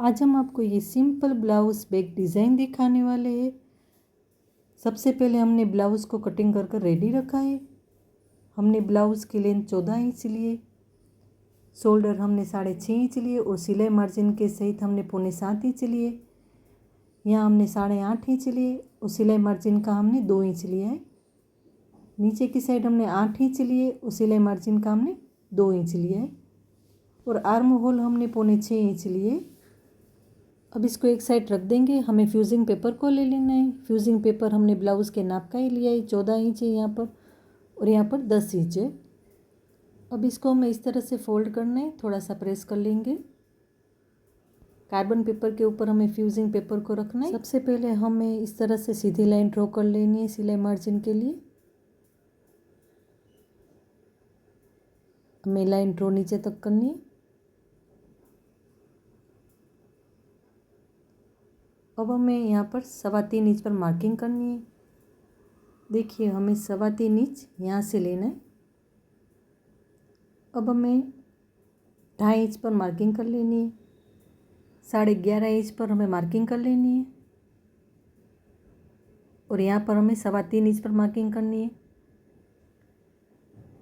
आज हम आपको ये सिंपल ब्लाउज़ बैक डिज़ाइन दिखाने वाले हैं। सबसे पहले हमने ब्लाउज़ को कटिंग कर रेडी रखा है। हमने ब्लाउज़ की लेंथ 14 इंच लिए, शोल्डर हमने 6.5 इंच लिए और सिलाई मार्जिन के सहित हमने 6.25 इंच लिए। यहाँ हमने 8.5 इंच लिए और सिलाई मार्जिन का हमने 2 इंच लिया है। नीचे की साइड हमने 8 इंच लिए और सिलाई मार्जिन का हमने 2 इंच लिया है और आर्म होल हमने 6.25 इंच लिए। अब इसको एक साइड रख देंगे। हमें फ्यूजिंग पेपर को ले लेना है। फ्यूजिंग पेपर हमने ब्लाउज़ के नाप का ही लिया है, 14 इंच है यहाँ पर और यहाँ पर 10 इंच है। अब इसको हमें इस तरह से फोल्ड करना है, थोड़ा सा प्रेस कर लेंगे। कार्बन पेपर के ऊपर हमें फ्यूजिंग पेपर को रखना है। सबसे पहले हमें इस तरह से सीधी लाइन ड्रॉ कर लेनी है सिलाई मार्जिन के लिए। हमें लाइन ड्रॉ नीचे तक करनी है। अब हमें यहाँ पर 3.25 इंच पर मार्किंग करनी है। देखिए हमें 3.25 इंच यहाँ से लेना है। अब हमें 2.5 इंच पर मार्किंग कर लेनी है। 11.5 इंच पर हमें मार्किंग कर लेनी है और यहाँ पर हमें 3.25 इंच पर मार्किंग करनी है।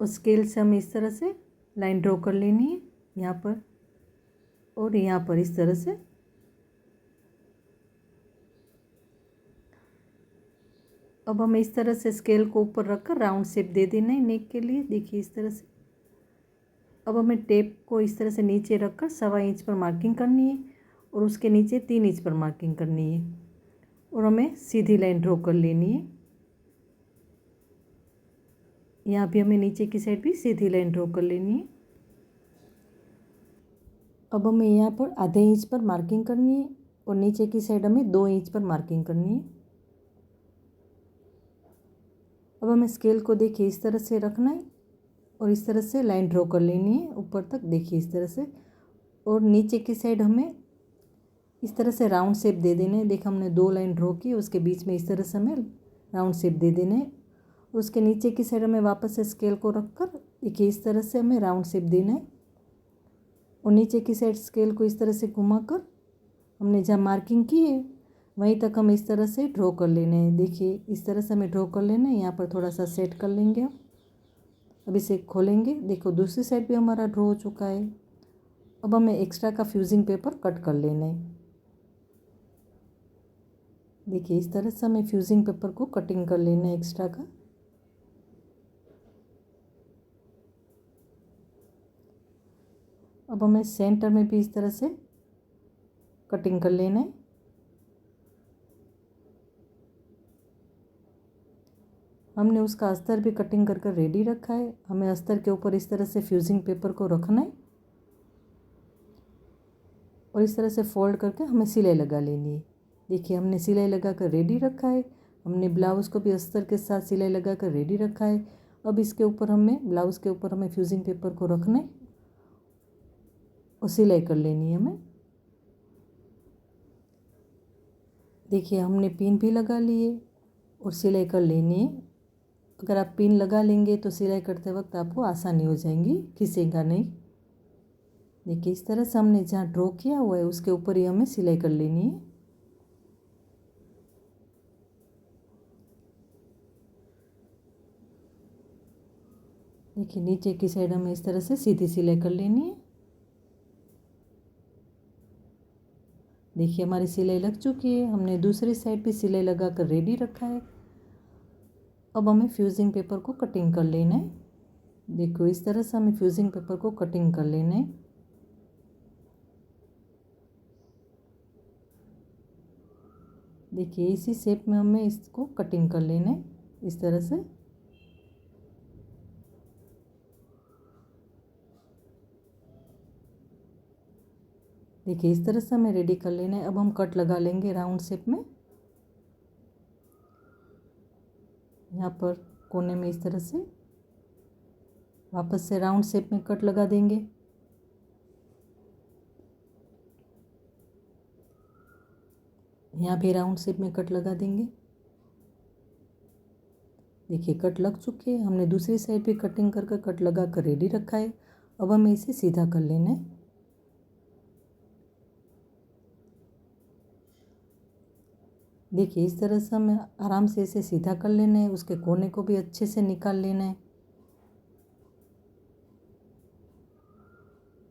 उस स्केल से हमें इस तरह से लाइन ड्रॉ कर लेनी है यहाँ पर और यहाँ पर इस तरह से। अब हमें इस तरह से स्केल को ऊपर रखकर राउंड शेप दे देना है नेक के लिए। देखिए इस तरह से। अब हमें टेप को इस तरह से नीचे रखकर 1.25 इंच पर मार्किंग करनी है और उसके नीचे 3 इंच पर मार्किंग करनी है और हमें सीधी लाइन ड्रॉ कर लेनी है। यहाँ भी हमें नीचे की साइड भी सीधी लाइन ड्रॉ कर लेनी है। अब हमें यहाँ पर आधे इंच पर मार्किंग करनी है और नीचे की साइड हमें 2 इंच पर मार्किंग करनी है। अब हमें स्केल को देखिए इस तरह से रखना है और इस तरह से लाइन ड्रॉ कर लेनी है ऊपर तक। देखिए इस तरह से और नीचे की साइड हमें इस तरह से राउंड शेप दे देना है। देखिए हमने 2 लाइन ड्रॉ की, उसके बीच में इस तरह से हमें राउंड शेप दे देना है। उसके नीचे की साइड हमें वापस से स्केल को रखकर देखिए इस तरह से हमें राउंड शेप देना है और नीचे की साइड स्केल को इस तरह से घुमाकर हमने जहाँ मार्किंग की है वहीं तक हम इस तरह से ड्रॉ कर लेने हैं। देखिए इस तरह से हमें ड्रॉ कर लेना है। यहाँ पर थोड़ा सा सेट कर लेंगे। अब इसे खोलेंगे। देखो दूसरी साइड भी हमारा ड्रॉ हो चुका है। अब हमें एक्स्ट्रा का फ्यूजिंग पेपर कट कर लेना है। देखिए इस तरह से हमें फ्यूजिंग पेपर को कटिंग कर लेना है एक्स्ट्रा का। अब हमें सेंटर में भी इस तरह से कटिंग कर लेना है। हमने उसका अस्तर भी कटिंग कर रेडी रखा है। हमें अस्तर के ऊपर इस तरह से फ्यूजिंग पेपर को रखना है और इस तरह से फोल्ड करके हमें सिलाई लगा लेनी है। देखिए हमने सिलाई लगा कर रेडी रखा है। हमने ब्लाउज़ को भी अस्तर के साथ सिलाई लगा कर रेडी रखा है। अब इसके ऊपर हमें ब्लाउज़ के ऊपर हमें फ्यूजिंग पेपर को रखना है और सिलाई कर लेनी है हमें। देखिए हमने पिन भी लगा लिए और सिलाई कर लेनी है। अगर आप पिन लगा लेंगे तो सिलाई करते वक्त आपको आसानी हो जाएगी, खींचेगा नहीं। देखिए इस तरह से हमने जहाँ ड्रॉ किया हुआ है उसके ऊपर ही हमें सिलाई कर लेनी है। देखिए नीचे की साइड हमें इस तरह से सीधी सिलाई कर लेनी है। देखिए हमारी सिलाई लग चुकी है। हमने दूसरी साइड भी सिलाई लगा कर रेडी रखा है। अब हमें फ्यूजिंग पेपर को कटिंग कर लेना है। देखो इस तरह से हमें फ्यूजिंग पेपर को कटिंग कर लेना है। देखिए इसी शेप में हमें इसको कटिंग कर लेना है इस तरह से। देखिए इस तरह से हमें रेडी कर लेना है। अब हम कट लगा लेंगे राउंड शेप में। यहाँ पर कोने में इस तरह से वापस से राउंड शेप में कट लगा देंगे। यहाँ भी राउंड शेप में कट लगा देंगे। देखिए कट लग चुके हैं। हमने दूसरी साइड भी कटिंग कर कट लगा कर रेडी रखा है। अब हमें इसे सीधा कर लेना है। देखिए इस तरह से हमें आराम से इसे सीधा कर लेना है, उसके कोने को भी अच्छे से निकाल लेना है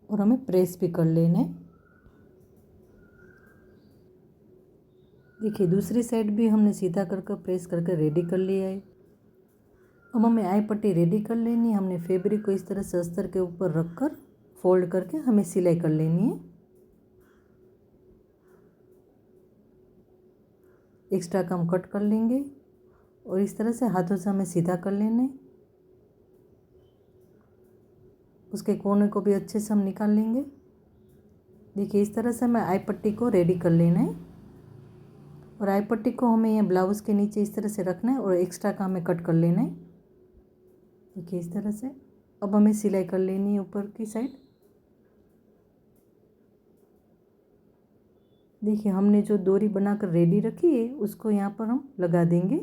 और हमें प्रेस भी कर लेना है। देखिए दूसरी साइड भी हमने सीधा करके प्रेस करके रेडी कर लिया है। अब हमें आई पट्टी रेडी कर लेनी है। हमने फैब्रिक को इस तरह से अस्तर के ऊपर रखकर फोल्ड करके हमें सिलाई कर लेनी है। एक्स्ट्रा का हम कट कर लेंगे और इस तरह से हाथों से हमें सीधा कर लेना है। उसके कोने को भी अच्छे से हम निकाल लेंगे। देखिए इस तरह से हमें आई पट्टी को रेडी कर लेना है और आई पट्टी को हमें यहाँ ब्लाउज़ के नीचे इस तरह से रखना है और एक्स्ट्रा का हमें कट कर लेना है। देखिए इस तरह से अब हमें सिलाई कर लेनी है ऊपर की साइड। देखिए हमने जो डोरी बनाकर रेडी रखी है उसको यहाँ पर हम लगा देंगे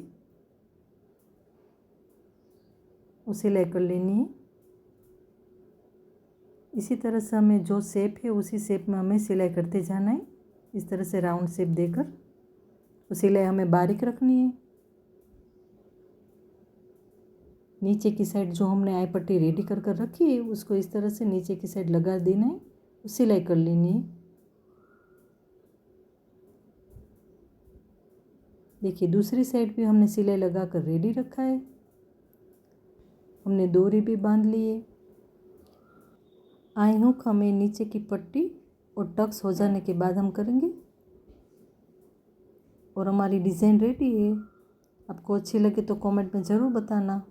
और सिलाई कर लेनी है। इसी तरह से हमें जो शेप है उसी शेप में हमें सिलाई करते जाना है। इस तरह से राउंड शेप देकर तो सिलाई हमें बारीक रखनी है। नीचे की साइड जो हमने आई पट्टी रेडी कर कर रखी है उसको इस तरह से नीचे की साइड लगा देना है और सिलाई कर लेनी है। देखिए दूसरी साइड भी हमने सिलाई लगा कर रेडी रखा है। हमने डोरी भी बांध ली है। आई हुक हमें नीचे की पट्टी और टक्स हो जाने के बाद हम करेंगे और हमारी डिज़ाइन रेडी है। आपको अच्छी लगे तो कमेंट में ज़रूर बताना।